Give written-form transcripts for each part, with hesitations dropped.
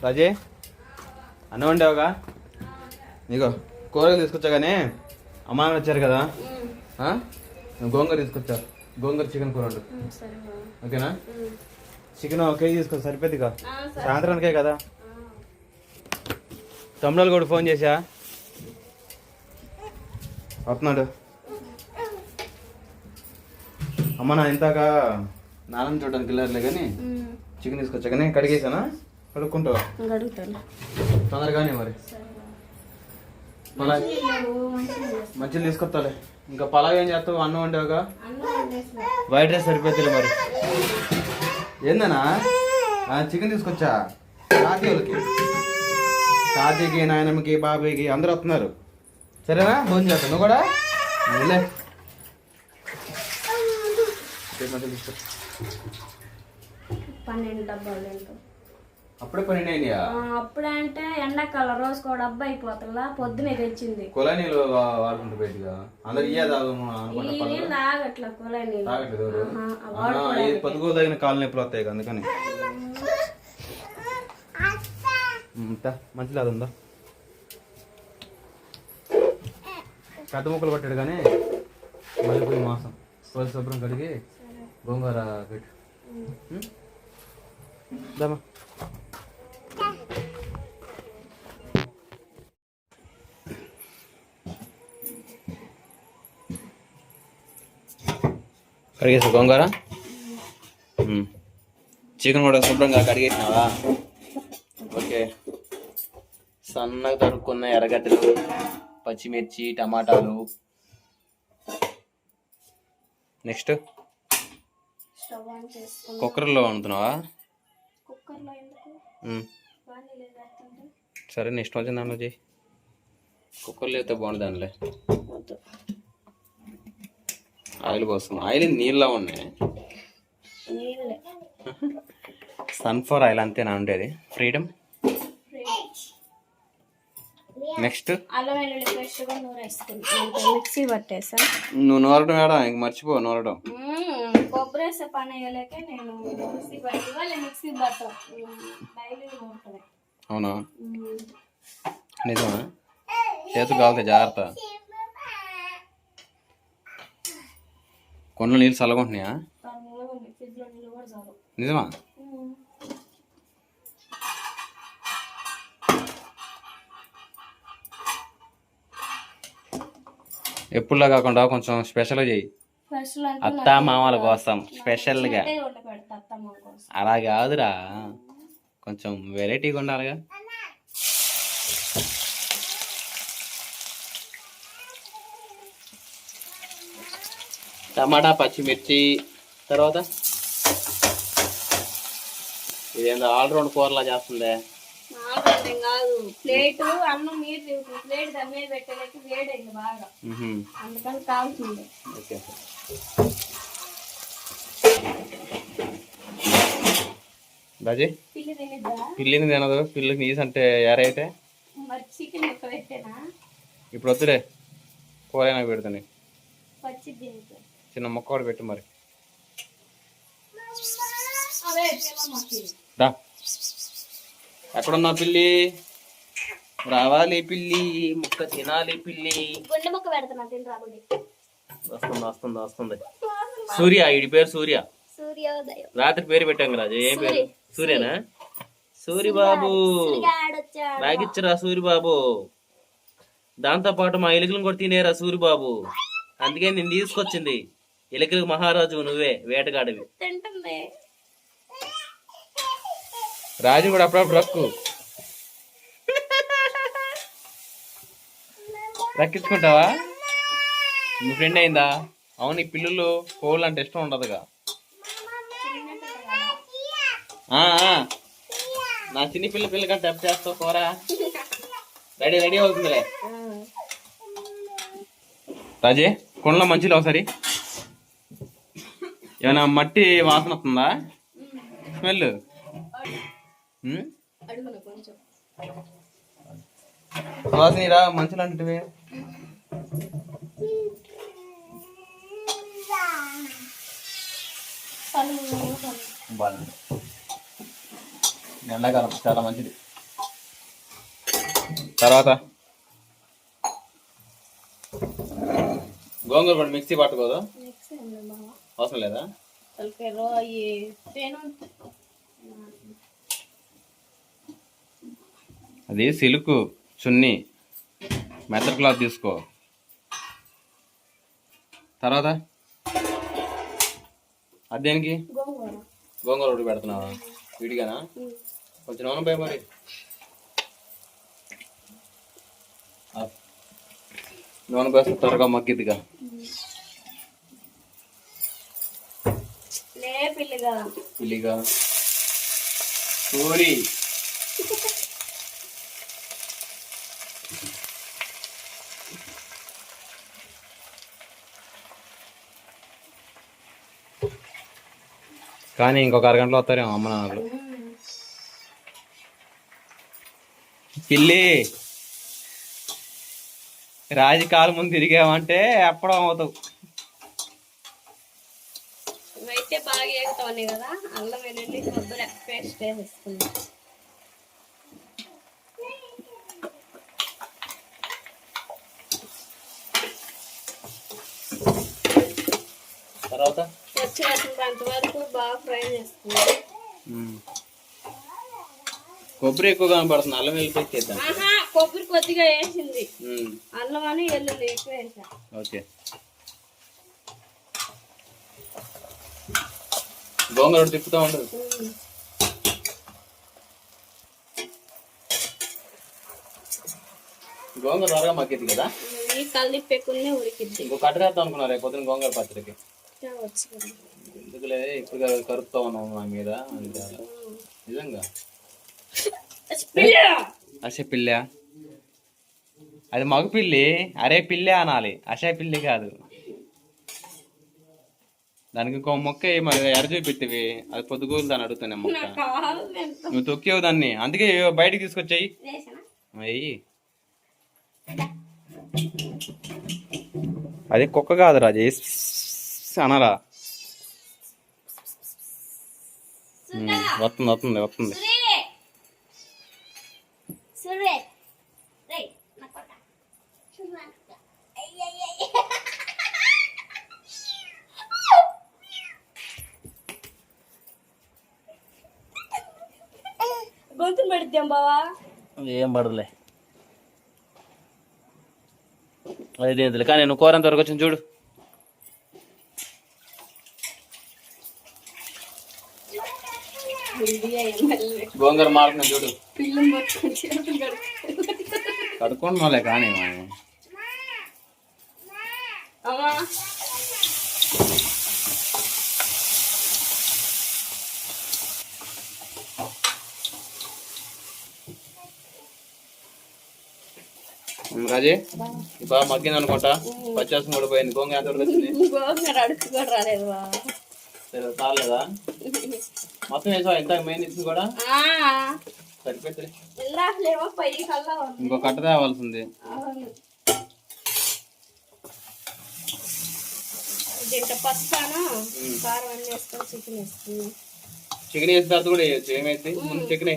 రాజే అన్నం వండావుగా? నీకో కూరగాయలు తీసుకొచ్చా కానీ అమ్మ నాన్న వచ్చారు కదా, గోంగూర తీసుకొచ్చా. గోంగూర చికెన్ కూర వండు, ఓకేనా? చికెన్ 1 కేజీ తీసుకో, సరిపోద్దిగా. సాయంత్రానికే కదా. తమ్ముళ్ళు కూడా ఫోన్ చేశా, వస్తున్నాడు. అమ్మ నా ఇంతాక నాన్న చూడడానికి వెళ్ళారులే కానీ చికెన్ తీసుకొచ్చా కానీ కడిగేసానా? కడుక్కుంటావా? తొందరగానే మరి. మంచిగా తీసుకొస్తాలే. ఇంకా పలావ్ ఏం చేస్తావు? అన్నం వండావుగా, వైట్ రైస్ సరిపోతుంది మరి. ఏందన్నా చికెన్ తీసుకొచ్చా. తాతయ్యకి, నాయనమ్మకి, బాబాయ్కి అందరూ వస్తున్నారు. సరేనా? భోజనం చేస్తాను. నువ్వు కూడా లే. అప్పుడే 12 అయినాయా? అప్పుడే అంటే ఎండాకాలం రోజుకో డబ్బా అయిపోతుందా, పొద్దునే తెచ్చింది. కుళాయి నీళ్ళు వాడుకుంటూ బయటగా అందరు ఇయ్యే తాగట్లా కుళాయి నీళ్ళు. తాగట్లేదు. పొద్దుగో తగిన కాలు నొప్పులు వస్తాయి అందుకని. మంచిది అది ఉందా? పెద్ద ముక్కలు పట్టాడు కానీ మళ్ళీ మాసం రోజు శుభ్రం కడిగి గోంగూర పెట్టు. దమ్మా కడిగేసా గోంగూర. చికెన్ కూడా శుభ్రంగా కడిగేసినావా? ఓకే. సన్నగా తరుక్కున్న ఎర్రగడ్డలు, పచ్చిమిర్చి, టమాటాలు. నెక్స్ట్ కుక్కర్లో వండుతున్నావా? సరే నీ ఇష్టం వచ్చింది దాంట్లో చేయి. కుక్కర్లో అయితే బాగుంది దానిలే. ఆయిల్ పోస్తుంది. ఆయిల్ నీళ్ళలో ఉన్నాయి. సన్ఫ్లవర్ ఆయిల్ అంతేనా ఉండేది? ఫ్రీడమ్. నెక్స్ట్ మిక్సీ పట్టేసా. నువ్వు నూరడం వేడా? ఇంక మర్చిపో నూరడం. కొబ్బరి వేసే పని అయ్యలేక నేను మిక్సీ పట్టి మిక్సీ పట్టా. అవునా? నిజమా? చేతులు కాలుతాయి, జాగ్రత్త. కొండలో నీళ్ళు చల్లకుంటున్నాయా? నిజమా? ఎప్పుడులా కాకుండా కొంచెం స్పెషల్గా చెయ్యి. అత్త మామల కోసం స్పెషల్గా. అలా కాదురా, కొంచెం వెరైటీగా ఉండాలిగా. టమాటా, పచ్చిమిర్చి, తర్వాత ఇదేందో ఆల్రౌండ్ కూరలా చేస్తుందే. కాదు, ప్లేట్ అన్నం మీరు ప్లేట్ దమ్మే పెట్టలేక వేడైంది బాగా, అందుకని కాల్చింది. రాజీ పిల్లిని తినదు. పిల్లికి నీసు అంటే ఎరైతే మరి చికెన్ ముక్క పెట్టేనా? ఇప్పుడు వద్దులే, కూరైనా పెడతాను. పచ్చిది చిన్న ముక్క కూడా పెట్టు మరి. రా, ఎక్కడున్నావు పిల్లి? రావాలి పిల్లి, ముక్క తినాలి పిల్లి. గుండె ముక్క పెడతాను. వస్తుంది వస్తుంది వస్తుంది. సూర్య, వీడి పేరు సూర్య. రాత్రి పేరు పెట్టాం కదా. ఏం పేరు? సూర్యనా? సూరిబాబు రాగిచ్చరా సూరిబాబు. దాంతో పాటు మా ఎలుకలను కూడా తినేరా సూరిబాబు. అందుకే నేను తీసుకొచ్చింది. ఎలుకలకు మహారాజు నువ్వే, వేటగాడివి. రాజు కూడా అప్పుడప్పుడు రక్కించుకుంటావా? మీ ఫ్రెండ్ అయిందా? అవును, ఈ పిల్లలు కోళ్ళు అంటే ఇష్టం ఉండదుగా. నా చిన్న పిల్ల కంటే టెప్ చేస్తావు కూర. రెడీ అవుతుందిలే. రాజే, కొండలో మంచిలో ఒకసారి ఏమైనా మట్టి వాసన వస్తుందా? స్మెల్ వాసనరా మంచిలు అంటే ఎండాకాలం చాలా మంచిది. తర్వాత గోంగూర కూడా మిక్సీ పట్టుకోదు, అవసరం లేదా? అది సిల్క్ చున్నీ, మెత్తర్ క్లాత్ తీసుకో. తర్వాత అదేనికి గోంగూర ఉడికి పెడుతున్నావా విడిగానా? కొంచెం నూనె పోయి మరి. నూనె పోస్తే త్వరగా మగ్గిద్దిగా. పిల్లిగా సూరి కానీ ఇంకొక అరగంటలో వస్తారేమో అమ్మ నాన్నలు. పిల్లి రాజకాల ముందు తిరిగామంటే ఎప్పడం అవుతావు. అయితే బాగా వేగుతాయి కదా, అల్లం వెల్లుల్లి కొబ్బరి పేస్ట్ వేసేసుకుందాం. తర్వాత వచ్చేంత వరకు బాగా ఫ్రై చేసుకుందాం. కొబ్బరి ఎక్కువ కనపడుతుంది, అల్లం వెల్లుల్లి పేస్ట్ చేద్దాం. కొబ్బరి కొద్దిగా వేసింది, అల్లం అని వెల్లుల్లి ఎక్కువ వేసా. ఓకే, గోంగూర తిప్పుతూ ఉండదు. గోంగూర త్వరగా మగ్గిద్ది కదా, కలిపెక్కునే ఉడికిద్ది. ఇంకో కట్టరేద్దాం అనుకున్నారు రేపు పొద్దున గోంగూర పచ్చడికి. ఎందుకులే ఇప్పుడు కరుపుతా ఉన్నాము నా మీద. నిజంగా అసే పిల్ల, అది మగ పిల్లి. అరే పిల్లి అనాలి, అసే పిల్లి కాదు. దానికి ఇంకో మొక్క మరి ఎర చూపెట్టివి, అది పొద్దుగూరు దాన్ని అడుగుతానే మొక్క. నువ్వు తొక్కేవు దాన్ని, అందుకే బయటికి తీసుకొచ్చాయి. అయ్యి అది కుక్క కాదు రాజు అనరా. వస్తుంది వస్తుంది వస్తుంది. గొంతు పెడతాం బావా. ఏం పడదులే, అదే కానీ నువ్వు కూర అంత వరకు వచ్చింది చూడు. గోంగూర మారుతున్నా చూడు. కడుక్కోండి మళ్ళీ కానీ రాజే బాగా మగ్గింది అనుకుంటా. పచ్చాసం కూడా పోయింది. గోంగూర ఎంత వచ్చింది? గోంగూర అడుగు కూడా రాలేదు. సరే చాలేదా? మొత్తం వేసావా? ఎంత మెయిన్ ఇచ్చింది కూడా సరిపోతుంది. ఇంకో కట్ట తేవాల్సింది. చికెన్ వేసిన తర్వాత కూడా వేయచ్చు. ఏమైంది ముందు చికెన్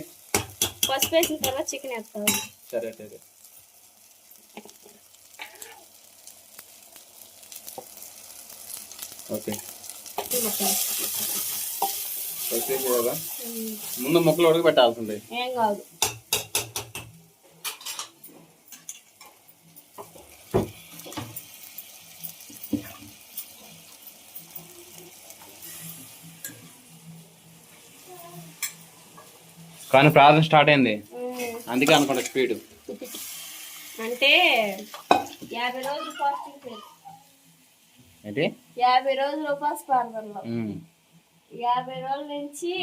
పసుపు వేసిన తర్వాత చికెన్ వేస్తాను. సరే సరే. ఓకే, ముందు ముక్కలు ఉడక పెట్టాల్సింది. ఏం కాదు. కానీ ప్రార్థన స్టార్ట్ అయింది, అందుకే అనుకుంటా స్పీడ్. అంటే 50 రోజులు ఫాస్టింగ్ ఏంటి 50 రోజులు ఉపవాస ప్రార్థనలో 50 రోజుల నుంచి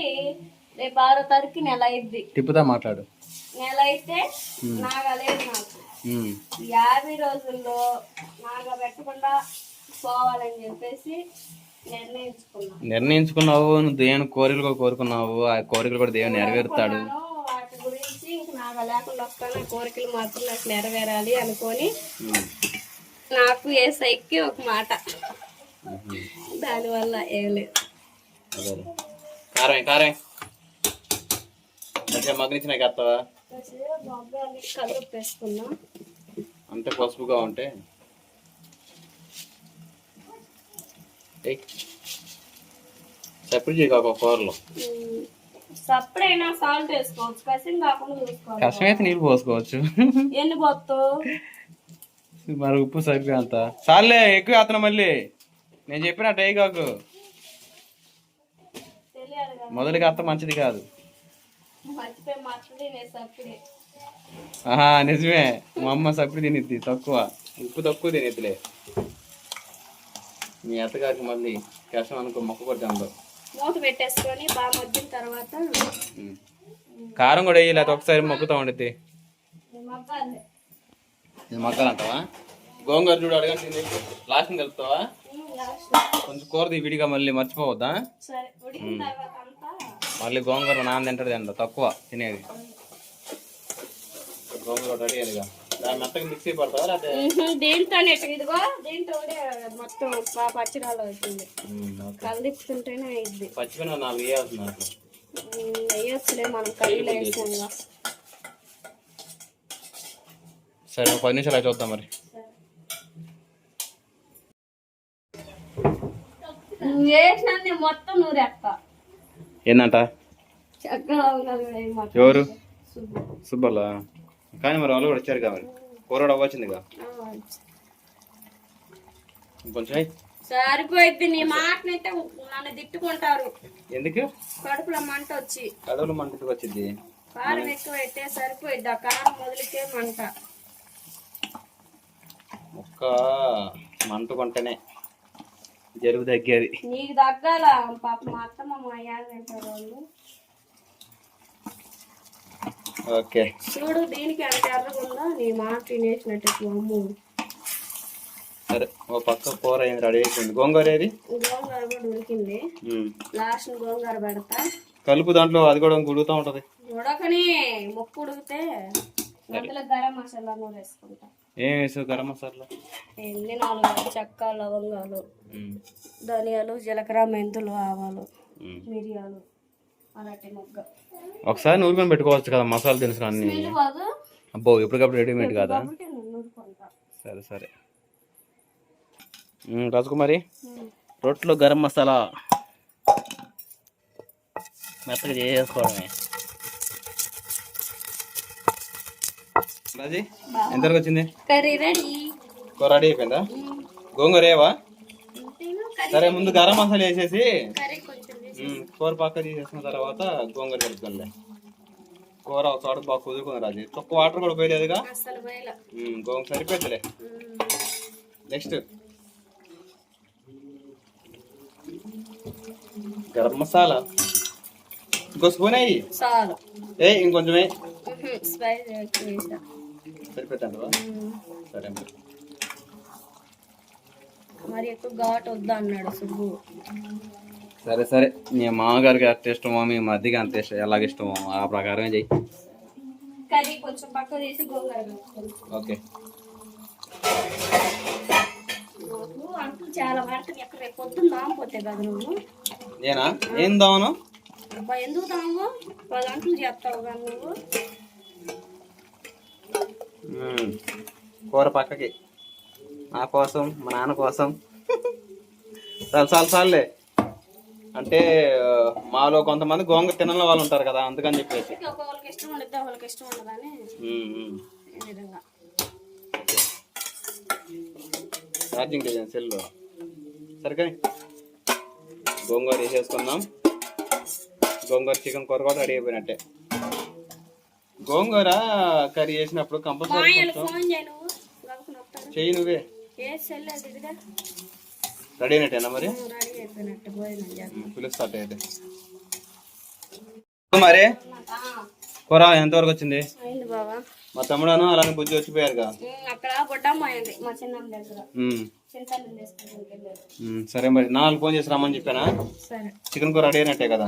రేపు 6వ తారీఖు నెల అయింది. తిప్పుతా మాట్లాడు. నెల అయితే నాగా లేదు. నాకు 50 రోజుల్లో నాగా పెట్టకుండా పోవాలని చెప్పేసి నిర్ణయించుకున్నావు. నువ్వు దేవుని కోరికలు కోరుకున్నావు, ఆ కోరికలు కూడా దేవుని నెరవేరుతాడు. వాటి గురించి నాగా లేకుండా వస్తాను, కోరికలు మాత్రం నాకు నెరవేరాలి అనుకొని నాకు ఏసైకి ఒక మాట. దానివల్ల ఏం లేదు. కారం కారం మగ్గించి నాకు వస్తావా? మొగ్గాన్ని కలుపు వేసుకున్నాం. అంతే పసుపుగా ఉంటే సపరేట్ చేయక కూరలో సప్పుడైనా సాల్ట్ వేసుకోవచ్చు, కసిం కాకుండా చూసుకోవాలి. కష్టమైతే నీళ్ళు పోసుకోవచ్చు. ఎన్ని పోతావు? మరి ఉప్పు సరిగ్గా అంత చాలే, ఎక్కువ వేస్తున్నా మళ్ళీ. నేను చెప్పిన టై కాకు, మొదలుగా అత్త మంచిది కాదు. ఆహా నిజమే, మా అమ్మ సప్పుడు తినిద్ది తక్కువ, ఉప్పు తక్కువ తినిద్దిలే. మీ అత్తగారికి మళ్ళీ కష్టం అనుకో, మొక్క కొట్టాము. మూత పెట్టేసుకొని బాగా మగ్గిన తర్వాత కారం కూడా వేయాలి, అది ఒకసారి మొక్కుతా ఉండిద్ది. మొక్కలు అంటావా? గోంగూర చూడు అడగండి, లాస్ట్ కలుపుతావా? కొంచెం కూరది విడిగా మళ్ళీ మర్చిపోవద్దా? మళ్ళీ గోంగూర నాన్న తింటది అంట, తక్కువ తినేది. గోంగూర రెడీ అదిగా, దాన్ని మెత్తగా మిక్సీ పడతావా? దీంతో ఇదిగో దీంతో మొత్తం పచ్చిరాలు అవుతుంది, కలిపుతుంటేనే అయింది. పచ్చిమిరపకాయలు 4 వేయాల్సింది అట్లా వేయొచ్చులే, మనం కర్రీలో వేసాంగా. సరే 10 నిమిషాలు అయితే చూద్దాం మరి. నువ్వు వేసినా మొత్తం నూరేస్తా. ఏందంట? ఎవరు? సుబ్బలా? కానీ మరి వాళ్ళు కూడా వచ్చారు కాబట్టి కూర కూడా అవ్వచ్చిందిగా. కొంచెం సరిపోయింది. నీ మాటనైతే నన్ను తిట్టుకుంటారు. ఎందుకు? కడుపులో మంట వచ్చి. కడుపులో మంట వచ్చింది. కారం ఎక్కువ అయితే సరిపోయిద్ది, ఆ కారం మొదలుకే మంట. ఒక్క మంట కొంటేనే జరుగు తగ్గేది. నీకు తగ్గాల పాప, మా అత్తమ్మ మా అయ్యారు తింటారు వాళ్ళు. ఓకే చూడు, దీనికి అంత ఎర్రగా ఉందా, నీ మాట తినేసినట్టు అమ్ము. సరే, ఓ పక్క కూర అయింది, రెడీ అయిపోయింది. గోంగూర ఏది? గోంగూర కూడా ఉడికింది, లాస్ట్ గోంగూర పెడతా. కలుపు దాంట్లో, అది కూడా ఉడుకుతా ఉంటది. ఉడకని ముక్కు ఉడికితే అందులో గరం మసాలా నూరు వేసుకుంటా. ఏం వేసావు గరం మసాలా? 4 చెక్క, లవంగాలు, ధనియాలు, జీలకర్ర, మెంతులు, ఆవాలు, మిరియాలు, అలాంటి మొగ్గ. ఒకసారి నూరుకొని పెట్టుకోవచ్చు కదా మసాలా దినుసులు అన్ని. అబ్బో ఎప్పటికప్పుడు రెడీమేడ్ కదా. సరే సరే. రాజకుమారి, రొట్టెలో గరం మసాలా మెత్తగా చేసుకోవడమే. రాజీ, ఎంతవరకు వచ్చింది? Curry ready. కూర రెడీ అయిపోయిందా? గోంగూర ఏవా? సరే, ముందు గరం మసాలా వేసేసి కూర పక్క తీసేసిన తర్వాత గోంగూర కలుపుకోలే. కూర ఒక చోట బాగా కుదురుకుంది రాజు, తక్కువ వాటర్ కూడా పోయలేదుగా. గోంగూర సరిపోద్దిలే. నెక్స్ట్ గరం మసాలా ఇంకో స్పూన్ అయ్యి, ఇంకొంచెం సరిపోతాంటవా? సరే మరి ఎక్కువ ఘాటు వద్దా అన్నాడు సుబ్బు. సరే సరే, మీ మామగారికి ఎంత ఇష్టమో మీ మధ్యకి అంత ఇష్టం, ఎలాగ ఇష్టమో ఆ ప్రకారమే చెయ్యి. కర్రీ కొంచెం పక్క తీసి గోంగూర. ఓకే. అంట్లు చాలా పడుతుంది, ఎక్కడ రేపు పొద్దున్న దామపోతే కదా నువ్వు. నేనా? ఏం దామను? అబ్బా ఎందుకు దాము, 10 గంటలు చేస్తావు కదా నువ్వు. కూర పక్కకి, నా కోసం మా నాన్న కోసం. చాలే, అంటే మాలో కొంతమంది గోంగూర తినని వాళ్ళు ఉంటారు కదా, అందుకని చెప్పేసి. ఒకళ్ళకి ఇష్టం ఉండదు, ఒకళ్ళకి ఇష్టం ఉండదని ఈ విధంగా. ఛార్జింగ్ లేదు సెల్లో. సరే కానీ గోంగూర వేసేసుకుందాం. గోంగూర చికెన్ కూర కూడా రెడీ అయిపోయినట్టే. గోంగూర కర్రీ చేసినప్పుడు కంపల్సరీ చెయ్యి నువ్వే. రెడీ అయినట్టేనా మరి? పిలుస్తా అయితే. మరి కూర ఎంతవరకు వచ్చింది? మా తమ్ముడను అలానే బుజ్జి వచ్చిపోయారుగా. సరే మరి, 4 ఫోన్ చేసి రమ్మని చెప్పానా? చికెన్ కూర రెడీ అయినట్టే కదా.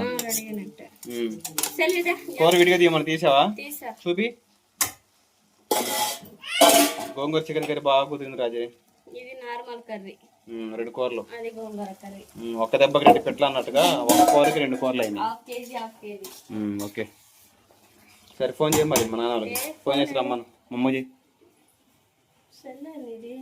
కూర విడిగా తీయమని తీసావా? చూపి. గోంగూర చికెన్ కర్రీ బాగా కుదిరింది రాజే. ఇది నార్మల్ కర్రీ, 2 కూరలు. అది గోంగూర కర్రీ. ఒక్క దెబ్బకి 2 పెట్లు అన్నట్టుగా, ఒక కూరకి 2 కూరలు అయినాయి. ½ కేజీ. ఓకే. సరే ఫోన్ చేయి మరి మా నాన్న వాళ్ళకి ఫోన్ చేసి రమ్మను మమ్మీ సరే ఇది